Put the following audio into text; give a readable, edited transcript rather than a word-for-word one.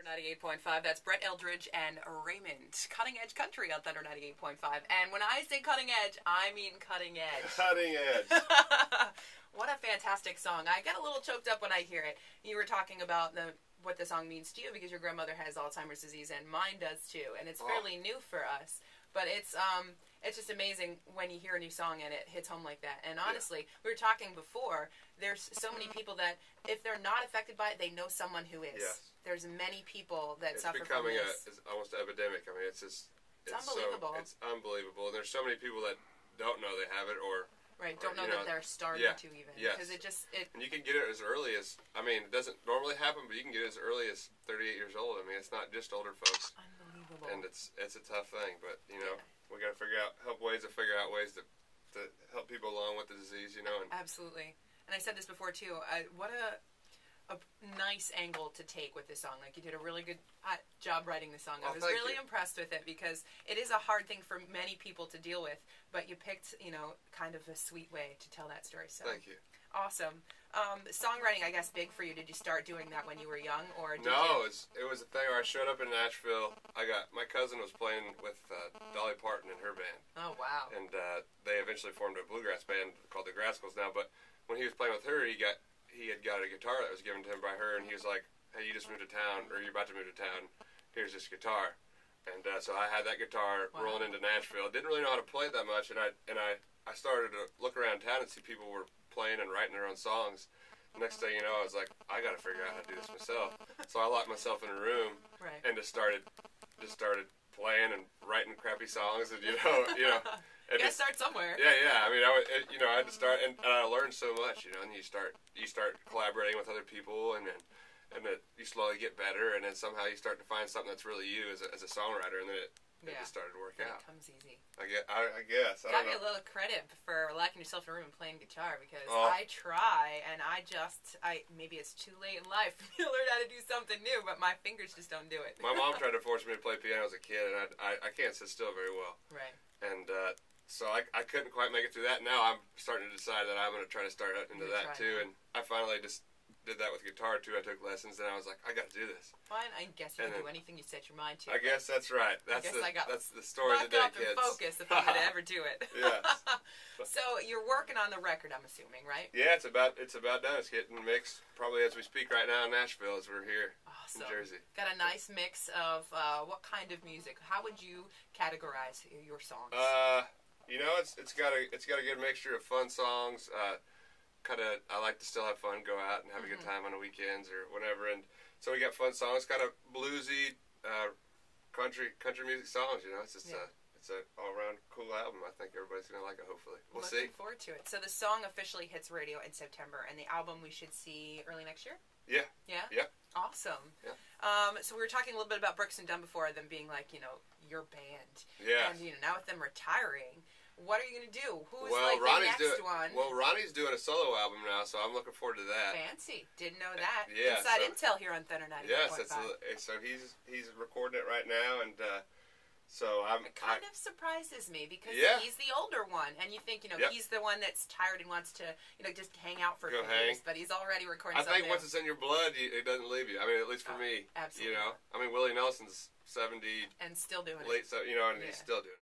Thunder 98.5. That's Brett Eldredge and Raymond. Cutting Edge Country on Thunder 98.5. And when I say cutting edge, I mean cutting edge. Cutting edge. What a fantastic song. I get a little choked up when I hear it. You were talking about what the song means to you because your grandmother has Alzheimer's disease and mine does too. And it's fairly new for us. But it's just amazing when you hear a new song and it hits home like that. And honestly, we were talking before, there's so many people that if they're not affected by it, they know someone who is. Yes. There's many people that suffer from becoming this. it's almost an epidemic. I mean, it's unbelievable. It's unbelievable. And there's so many people that don't know they have it or don't know that they're starting to even. Yes. Because And you can get it as early as, I mean, it doesn't normally happen, but you can get it as early as 38 years old. I mean, it's not just older folks. Unbelievable. And it's a tough thing, but, we got to figure out ways to help people along with the disease, And Absolutely. And I said this before, too. What a nice angle to take with this song. Like, you did a really good job writing the song. I was really impressed with it because it is a hard thing for many people to deal with, but you picked, kind of a sweet way to tell that story. So thank you. Awesome. Songwriting, I guess, big for you. Did you start doing that when you were young, or did No, it was a thing where I showed up in Nashville. My cousin was playing with Dolly Parton in her band. Oh, wow. And they eventually formed a bluegrass band called the Grascals now, but when he was playing with her, he had got a guitar that was given to him by her, and he was like, "Hey, you just moved to town, or you're about to move to town. Here's this guitar." And so I had that guitar rolling into Nashville. Didn't really know how to play it that much, and I started to look around town and see people were playing and writing their own songs. Next thing you know, I was like, I got to figure out how to do this myself. So I locked myself in a room and just started playing and writing crappy songs, and you gotta start somewhere. Yeah. I mean, I had to start, and I learned so much, and you start collaborating with other people, and then you slowly get better, and then somehow you start to find something that's really you as a songwriter, and then it just started to work out. It comes easy. I guess. Got me a little credit for locking yourself in a room and playing guitar, because I try, and maybe it's too late in life for me to learn how to do something new, but my fingers just don't do it. My mom tried to force me to play piano as a kid, and I can't sit still very well. Right. And so I couldn't quite make it through that. Now I'm starting to decide that I'm going to try to start into that too, and I finally just did that with guitar too. I took lessons, and I was like, I got to do this. Fine, I guess you can do anything you set your mind to. I guess that's right. That's the story of the day, kids. Focus if I'm going to ever do it. Yes. So you're working on the record, I'm assuming, right? Yeah, it's about done. It's getting mixed probably as we speak right now in Nashville as we're here in Jersey. Got a nice mix of what kind of music? How would you categorize your songs? It's got a good mixture of fun songs. I like to still have fun, go out and have a good time on the weekends or whatever, and so we got fun songs, kind of bluesy, country music songs. It's just it's an all-around cool album. I think everybody's gonna like it. Hopefully, we'll see. Looking forward to it. So the song officially hits radio in September, and the album we should see early next year. Yeah. Yeah. Yeah. Awesome. Yeah. So we were talking a little bit about Brooks and Dunn before, them being like your band. Yeah. And now with them retiring. What are you going to do? Who's the next one? Well, Ronnie's doing a solo album now, so I'm looking forward to that. Fancy. Didn't know that. Yeah. Inside intel here on Thunder 98.5. Yes, so he's recording it right now, and so It kind of surprises me because he's the older one, and you think he's the one that's tired and wants to just hang out for a few years, but he's already recording. I think once it's in your blood, it doesn't leave you. I mean, at least for me. Absolutely. I mean, Willie Nelson's 70 and still doing late, it. And he's still doing it.